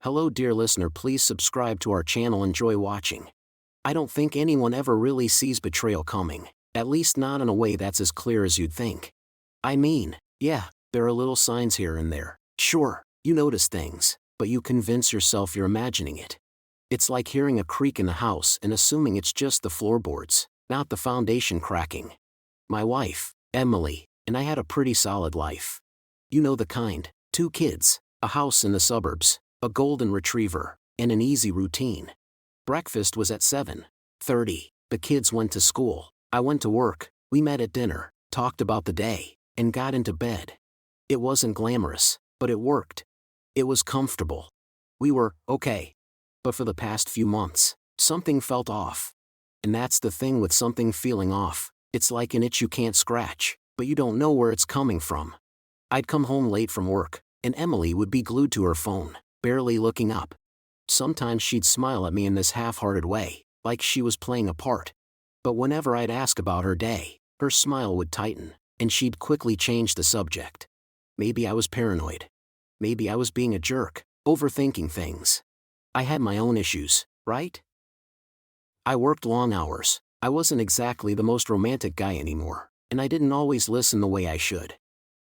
Hello dear listener, please subscribe to our channel. Enjoy watching. I don't think anyone ever really sees betrayal coming, at least not in a way that's as clear as you'd think. I mean, yeah, there are little signs here and there. Sure, you notice things, but you convince yourself you're imagining it. It's like hearing a creak in the house and assuming it's just the floorboards, not the foundation cracking. My wife, Emily, and I had a pretty solid life. You know the kind: 2 kids, a house in the suburbs, a golden retriever, and an easy routine. Breakfast was at 7:30. The kids went to school, I went to work, we met at dinner, talked about the day, and got into bed. It wasn't glamorous, but it worked. It was comfortable. We were okay. But for the past few months, something felt off. And that's the thing with something feeling off: it's like an itch you can't scratch, but you don't know where it's coming from. I'd come home late from work, and Emily would be glued to her phone, barely looking up. Sometimes she'd smile at me in this half-hearted way, like she was playing a part. But whenever I'd ask about her day, her smile would tighten, and she'd quickly change the subject. Maybe I was paranoid. Maybe I was being a jerk, overthinking things. I had my own issues, right? I worked long hours, I wasn't exactly the most romantic guy anymore, and I didn't always listen the way I should.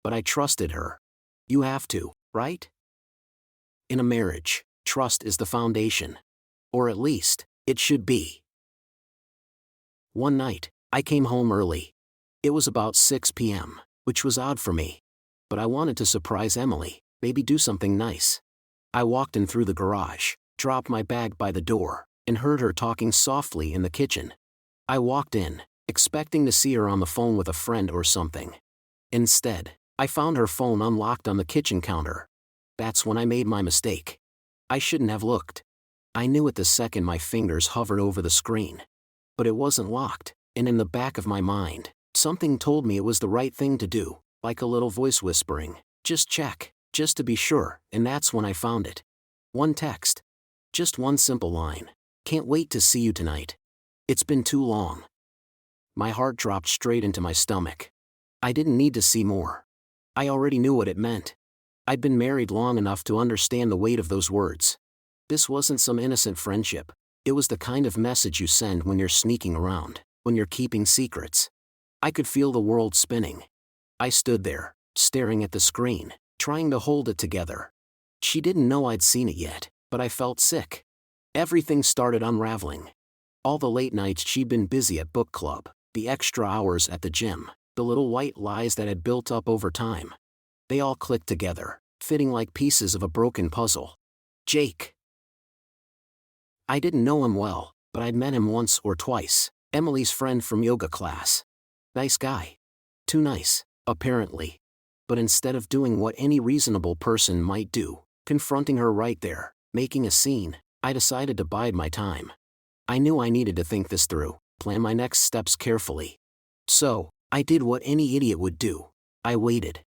But I trusted her. You have to, right? In a marriage, trust is the foundation. Or at least, it should be. One night, I came home early. It was about 6 p.m., which was odd for me. But I wanted to surprise Emily, maybe do something nice. I walked in through the garage, dropped my bag by the door, and heard her talking softly in the kitchen. I walked in, expecting to see her on the phone with a friend or something. Instead, I found her phone unlocked on the kitchen counter. That's when I made my mistake. I shouldn't have looked. I knew it the second my fingers hovered over the screen. But it wasn't locked, and in the back of my mind, something told me it was the right thing to do, like a little voice whispering, "Just check, just to be sure." And that's when I found it. One text. Just one simple line: "Can't wait to see you tonight. It's been too long." My heart dropped straight into my stomach. I didn't need to see more. I already knew what it meant. I'd been married long enough to understand the weight of those words. This wasn't some innocent friendship. It was the kind of message you send when you're sneaking around, when you're keeping secrets. I could feel the world spinning. I stood there, staring at the screen, trying to hold it together. She didn't know I'd seen it yet, but I felt sick. Everything started unraveling. All the late nights she'd been busy at book club, the extra hours at the gym, the little white lies that had built up over time. They all clicked together, fitting like pieces of a broken puzzle. Jake. I didn't know him well, but I'd met him once or twice. Emily's friend from yoga class. Nice guy. Too nice, apparently. But instead of doing what any reasonable person might do, confronting her right there, making a scene, I decided to bide my time. I knew I needed to think this through, plan my next steps carefully. So, I did what any idiot would do. I waited.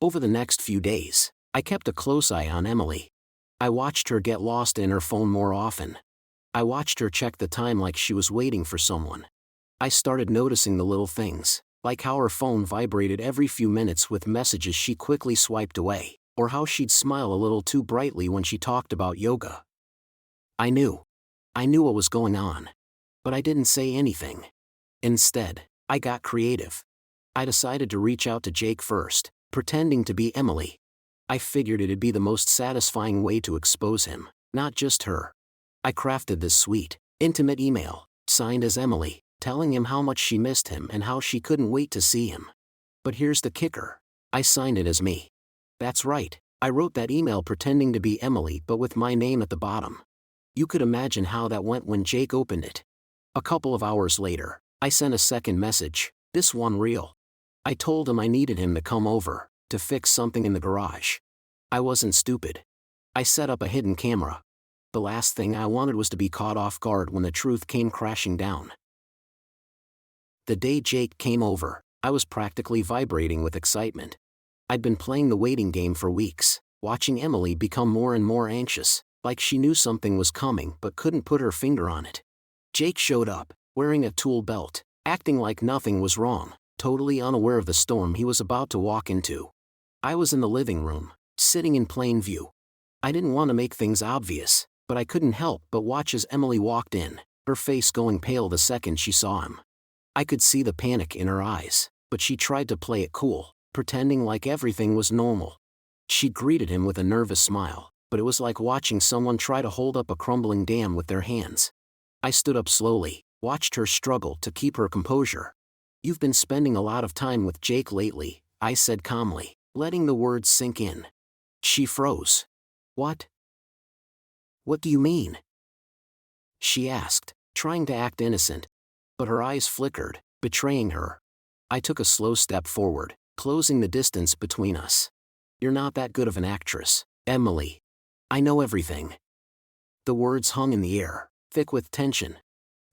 Over the next few days, I kept a close eye on Emily. I watched her get lost in her phone more often. I watched her check the time like she was waiting for someone. I started noticing the little things, like how her phone vibrated every few minutes with messages she quickly swiped away, or how she'd smile a little too brightly when she talked about yoga. I knew what was going on. But I didn't say anything. Instead, I got creative. I decided to reach out to Jake first, pretending to be Emily. I figured it'd be the most satisfying way to expose him, not just her. I crafted this sweet, intimate email, signed as Emily, telling him how much she missed him and how she couldn't wait to see him. But here's the kicker. I signed it as me. That's right, I wrote that email pretending to be Emily but with my name at the bottom. You could imagine how that went when Jake opened it. A couple of hours later, I sent a second message, this one real. I told him I needed him to come over, to fix something in the garage. I wasn't stupid. I set up a hidden camera. The last thing I wanted was to be caught off guard when the truth came crashing down. The day Jake came over, I was practically vibrating with excitement. I'd been playing the waiting game for weeks, watching Emily become more and more anxious, like she knew something was coming but couldn't put her finger on it. Jake showed up, wearing a tool belt, acting like nothing was wrong, totally unaware of the storm he was about to walk into. I was in the living room, sitting in plain view. I didn't want to make things obvious, but I couldn't help but watch as Emily walked in, her face going pale the second she saw him. I could see the panic in her eyes, but she tried to play it cool, pretending like everything was normal. She greeted him with a nervous smile, but it was like watching someone try to hold up a crumbling dam with their hands. I stood up slowly, watched her struggle to keep her composure. "You've been spending a lot of time with Jake lately," I said calmly, letting the words sink in. She froze. "What? What do you mean?" she asked, trying to act innocent. But her eyes flickered, betraying her. I took a slow step forward, closing the distance between us. "You're not that good of an actress, Emily. I know everything." The words hung in the air, thick with tension.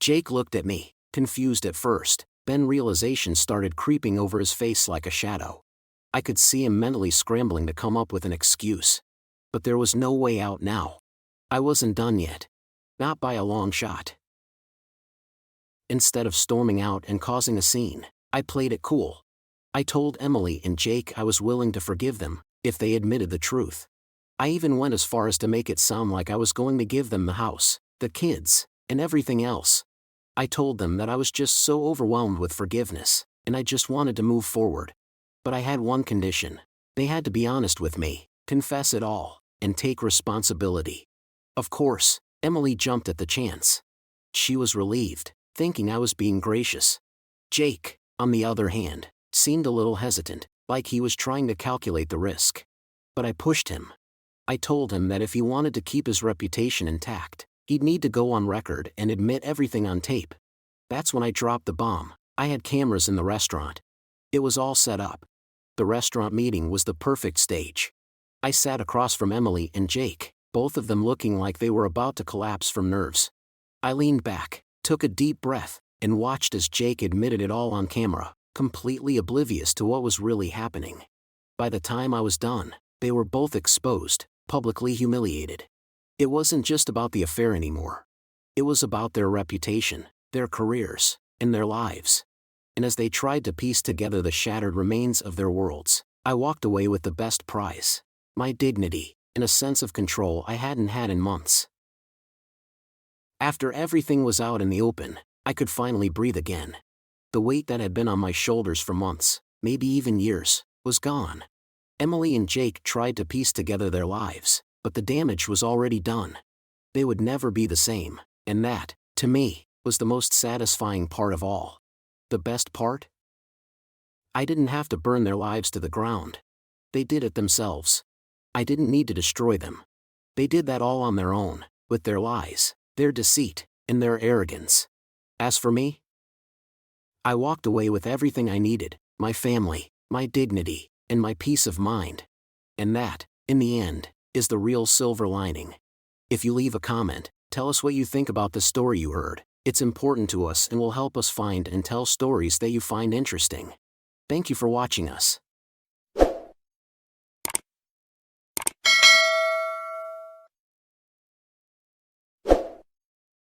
Jake looked at me, confused at first, then realization started creeping over his face like a shadow. I could see him mentally scrambling to come up with an excuse. But there was no way out now. I wasn't done yet. Not by a long shot. Instead of storming out and causing a scene, I played it cool. I told Emily and Jake I was willing to forgive them, if they admitted the truth. I even went as far as to make it sound like I was going to give them the house, the kids, and everything else. I told them that I was just so overwhelmed with forgiveness, and I just wanted to move forward. But I had one condition. They had to be honest with me, confess it all, and take responsibility. Of course, Emily jumped at the chance. She was relieved, thinking I was being gracious. Jake, on the other hand, seemed a little hesitant, like he was trying to calculate the risk. But I pushed him. I told him that if he wanted to keep his reputation intact, he'd need to go on record and admit everything on tape. That's when I dropped the bomb. I had cameras in the restaurant. It was all set up. The restaurant meeting was the perfect stage. I sat across from Emily and Jake, both of them looking like they were about to collapse from nerves. I leaned back, took a deep breath, and watched as Jake admitted it all on camera, completely oblivious to what was really happening. By the time I was done, they were both exposed, publicly humiliated. It wasn't just about the affair anymore. It was about their reputation, their careers, and their lives. And as they tried to piece together the shattered remains of their worlds, I walked away with the best prize: my dignity, and a sense of control I hadn't had in months. After everything was out in the open, I could finally breathe again. The weight that had been on my shoulders for months, maybe even years, was gone. Emily and Jake tried to piece together their lives, but the damage was already done. They would never be the same, and that, to me, was the most satisfying part of all. The best part? I didn't have to burn their lives to the ground. They did it themselves. I didn't need to destroy them. They did that all on their own, with their lies, their deceit, and their arrogance. As for me, I walked away with everything I needed: my family, my dignity, and my peace of mind. And that, in the end, is the real silver lining. If you leave a comment, tell us what you think about the story you heard. It's important to us and will help us find and tell stories that you find interesting. Thank you for watching us.